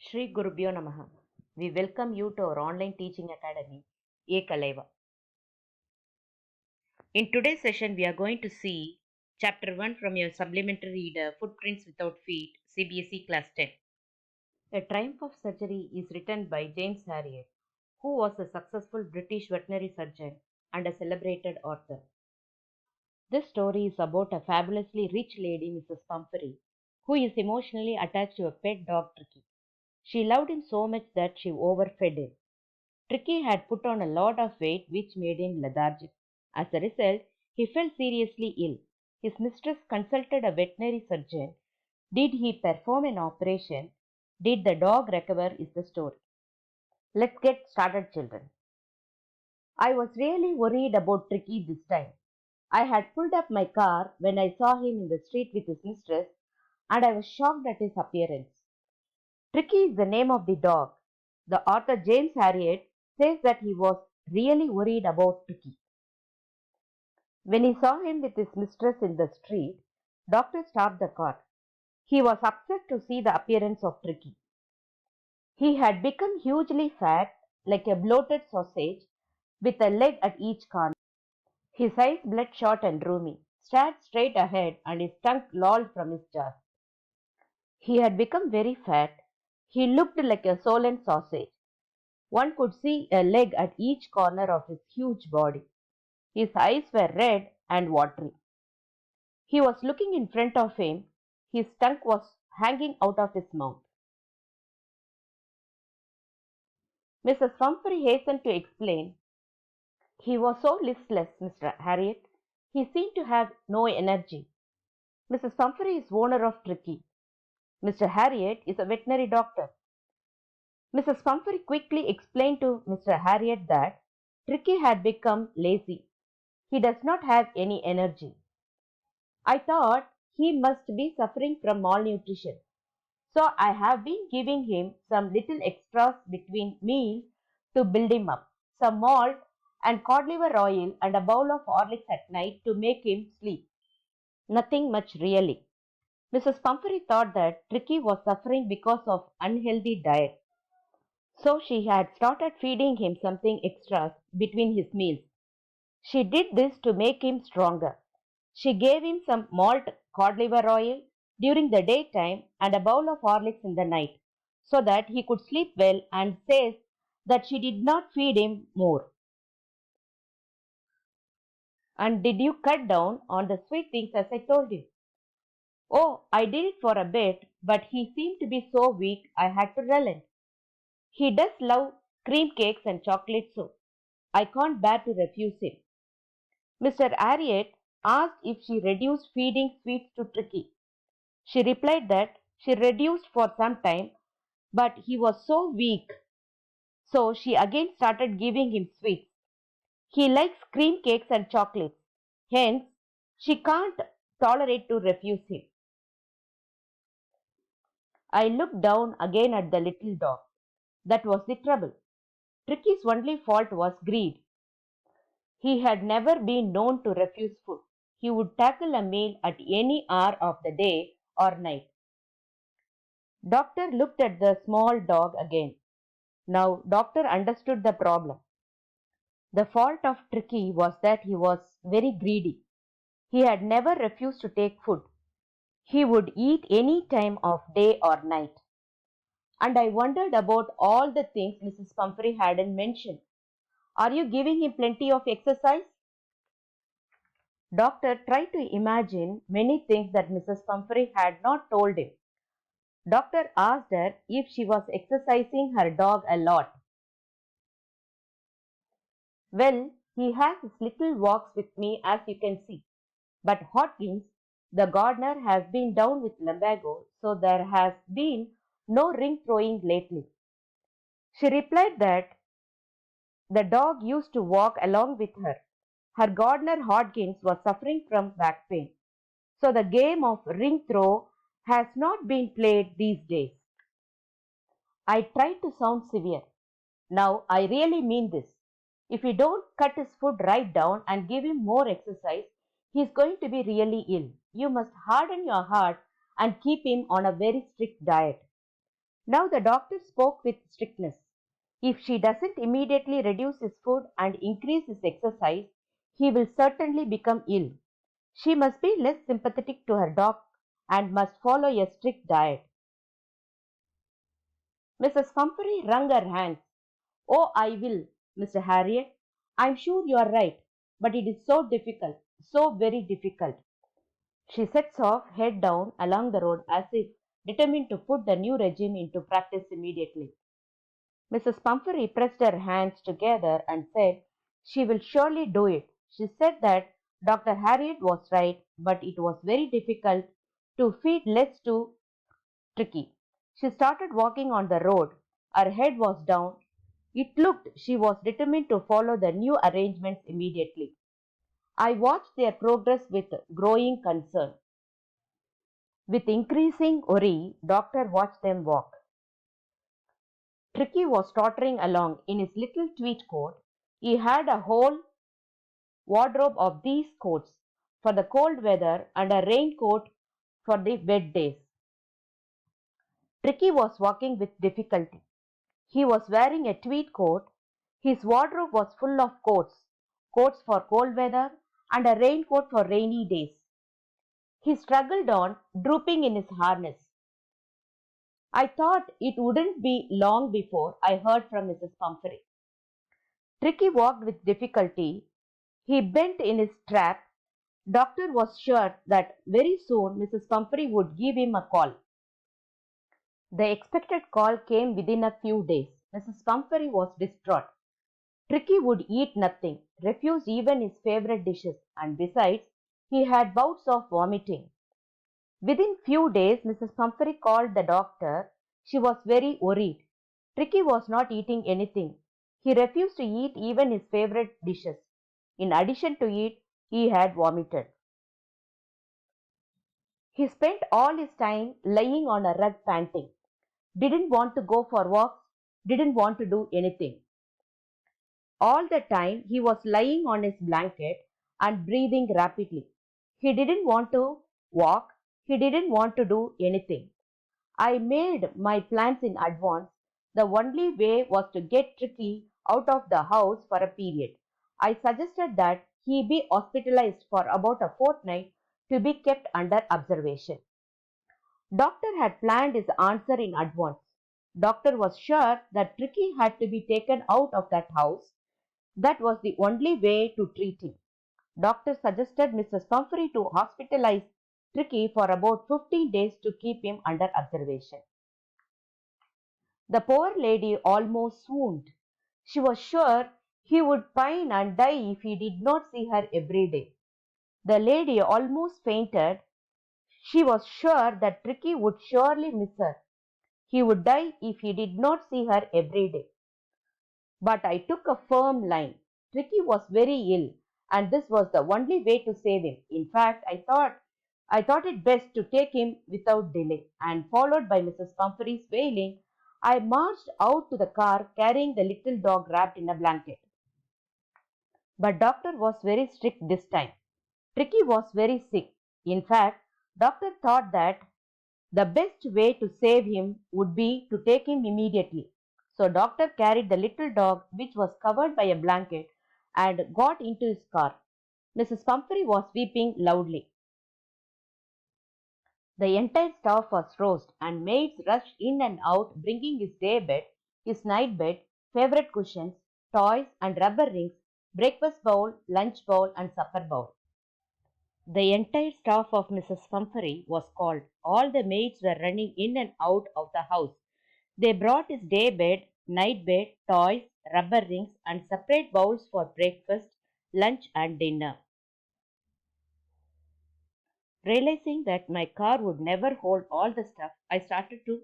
Shri Gurubhyo Namaha. We welcome you to our online teaching academy, Ekalaiva. In today's session, we are going to see chapter 1 from your supplementary reader, Footprints Without Feet, CBSE Class 10. A Triumph of Surgery is written by James Harriet, who was a successful British veterinary surgeon and a celebrated author. This story is about a fabulously rich lady, Mrs. Pumphrey, who is emotionally attached to a pet dog, Tricky. She loved him so much that she overfed him. Tricky had put on a lot of weight, which made him lethargic. As a result, he fell seriously ill. His mistress consulted a veterinary surgeon. Did he perform an operation? Did the dog recover? Is the story. Let's get started, children. I was really worried about Tricky this time. I had pulled up my car when I saw him in the street with his mistress, and I was shocked at his appearance. Tricky is the name of the dog. The author James Harriet says that he was really worried about Tricky. When he saw him with his mistress in the street, Doctor stopped the car. He was upset to see the appearance of Tricky. He had become hugely fat, like a bloated sausage, with a leg at each corner. His eyes bloodshot and roomy, stared straight ahead, and his tongue lolled from his jaws. He had become very fat. He looked like a swollen sausage. One could see a leg at each corner of his huge body. His eyes were red and watery. He was looking in front of him. His tongue was hanging out of his mouth. Mrs. Pumphrey hastened to explain. He was so listless, Mr. Harriet. He seemed to have no energy. Mrs. Pumphrey is owner of Tricky. Mr. Harriet is a veterinary doctor. Mrs. Pumphrey quickly explained to Mr. Harriet that Tricky had become lazy. He does not have any energy. I thought he must be suffering from malnutrition. So I have been giving him some little extras between meals to build him up. Some malt and cod liver oil and a bowl of Horlicks at night to make him sleep. Nothing much really. Mrs. Pumphrey thought that Tricky was suffering because of unhealthy diet. So she had started feeding him something extras between his meals. She did this to make him stronger. She gave him some malt cod liver oil during the daytime and a bowl of Horlicks in the night so that he could sleep well, and says that she did not feed him more. And did you cut down on the sweet things as I told you? Oh, I did it for a bit, but he seemed to be so weak I had to relent. He does love cream cakes and chocolate, so I can't bear to refuse him. Mr. Harriet asked if she reduced feeding sweets to Tricky. She replied that she reduced for some time, but he was so weak, so she again started giving him sweets. He likes cream cakes and chocolates, hence, she can't tolerate to refuse him. I looked down again at the little dog. That was the trouble. Tricky's only fault was greed. He had never been known to refuse food. He would tackle a meal at any hour of the day or night. Doctor looked at the small dog again. Now, Doctor understood the problem. The fault of Tricky was that he was very greedy. He had never refused to take food. He would eat any time of day or night. And I wondered about all the things Mrs. Pumphrey hadn't mentioned. Are you giving him plenty of exercise? Doctor tried to imagine many things that Mrs. Pumphrey had not told him. Doctor asked her if she was exercising her dog a lot. Well, he has his little walks with me, as you can see. But Hodgins, the gardener, has been down with lumbago, so there has been no ring throwing lately. She replied that the dog used to walk along with her. Her gardener Hodgins was suffering from back pain, so the game of ring throw has not been played these days. I tried to sound severe. Now I really mean this. If you don't cut his food right down and give him more exercise, he is going to be really ill. You must harden your heart and keep him on a very strict diet. Now the doctor spoke with strictness. If she doesn't immediately reduce his food and increase his exercise, he will certainly become ill. She must be less sympathetic to her dog and must follow a strict diet. Mrs. Pumphrey wrung her hands. Oh, I will, Mr. Harriet. I'm sure you are right, but it is so difficult, so very difficult. She sets off, head down, along the road as if determined to put the new regime into practice immediately. Mrs. Pumphrey pressed her hands together and said, she will surely do it. She said that Dr. Harriet was right, but it was very difficult to feed less too tricky. She started walking on the road. Her head was down. It looked she was determined to follow the new arrangements immediately. I watched their progress with growing concern. With increasing worry, Doctor watched them walk. Tricky was tottering along in his little tweed coat. He had a whole wardrobe of these coats for the cold weather and a raincoat for the wet days. Tricky was walking with difficulty. He was wearing a tweed coat. His wardrobe was full of coats, coats for cold weather and a raincoat for rainy days. He struggled on, drooping in his harness. I thought it wouldn't be long before I heard from Mrs. Pumphrey. Tricky walked with difficulty. He bent in his trap. Doctor was sure that very soon Mrs. Pumphrey would give him a call. The expected call came within a few days. Mrs. Pumphrey was distraught. Tricky would eat nothing, refused even his favorite dishes, and besides, he had bouts of vomiting. Within few days, Mrs. Pumphrey called the doctor. She was very worried. Tricky was not eating anything. He refused to eat even his favorite dishes. In addition to it, he had vomited. He spent all his time lying on a rug panting. Didn't want to go for walks, didn't want to do anything. All the time he was lying on his blanket and breathing rapidly. He didn't want to walk, he didn't want to do anything. I made my plans in advance. The only way was to get Tricky out of the house for a period. I suggested that he be hospitalized for about a fortnight to be kept under observation. Doctor had planned his answer in advance. Doctor was sure that Tricky had to be taken out of that house. That was the only way to treat him. Doctor suggested Mrs. Pumphrey to hospitalize Tricky for about 15 days to keep him under observation. The poor lady almost swooned. She was sure he would pine and die if he did not see her every day. The lady almost fainted. She was sure that Tricky would surely miss her. He would die if he did not see her every day. But I took a firm line. Tricky was very ill, and this was the only way to save him. In fact, I thought it best to take him without delay, and followed by Mrs. Pumphrey's wailing, I marched out to the car carrying the little dog wrapped in a blanket. But doctor was very strict this time. Tricky was very sick. In fact, doctor thought that the best way to save him would be to take him immediately. So doctor carried the little dog which was covered by a blanket and got into his car. Mrs. Pumphrey was weeping loudly. The entire staff was roused and maids rushed in and out bringing his day bed, his night bed, favorite cushions, toys and rubber rings, breakfast bowl, lunch bowl and supper bowl. The entire staff of Mrs. Pumphrey was called. All the maids were running in and out of the house. They brought his day bed, night bed, toys, rubber rings, and separate bowls for breakfast, lunch, and dinner. Realizing that my car would never hold all the stuff, I started to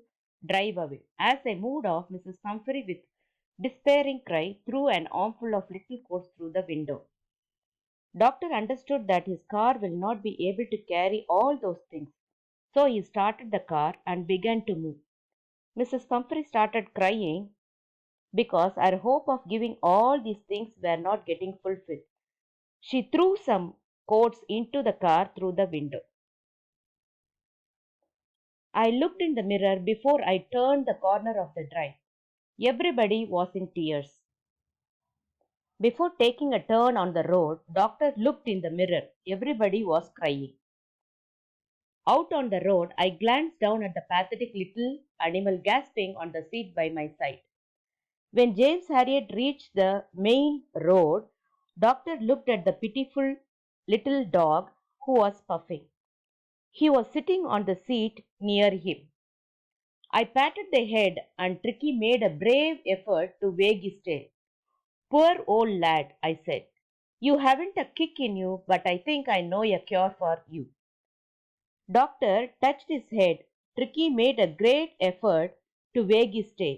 drive away. As I moved off, Mrs. Pumphrey, with despairing cry, threw an armful of little coats through the window. Doctor understood that his car will not be able to carry all those things, so he started the car and began to move. Mrs. Pumphrey started crying because her hope of giving all these things were not getting fulfilled. She threw some coats into the car through the window. I looked in the mirror before I turned the corner of the drive. Everybody was in tears. Before taking a turn on the road, doctor looked in the mirror. Everybody was crying. Out on the road, I glanced down at the pathetic little animal gasping on the seat by my side. When James Harriet reached the main road, doctor looked at the pitiful little dog who was puffing. He was sitting on the seat near him. I patted the head and Tricky made a brave effort to wag his tail. Poor old lad, I said. You haven't a kick in you, but I think I know a cure for you. Doctor touched his head. Tricky made a great effort to wag his tail.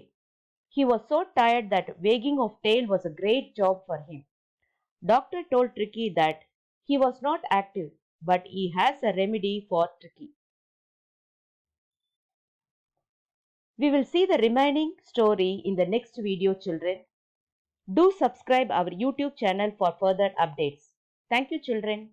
He was so tired that wagging of tail was a great job for him. Doctor told Tricky that he was not active, but he has a remedy for Tricky. We will see the remaining story in the next video, children. Do subscribe our YouTube channel for further updates. Thank you, children.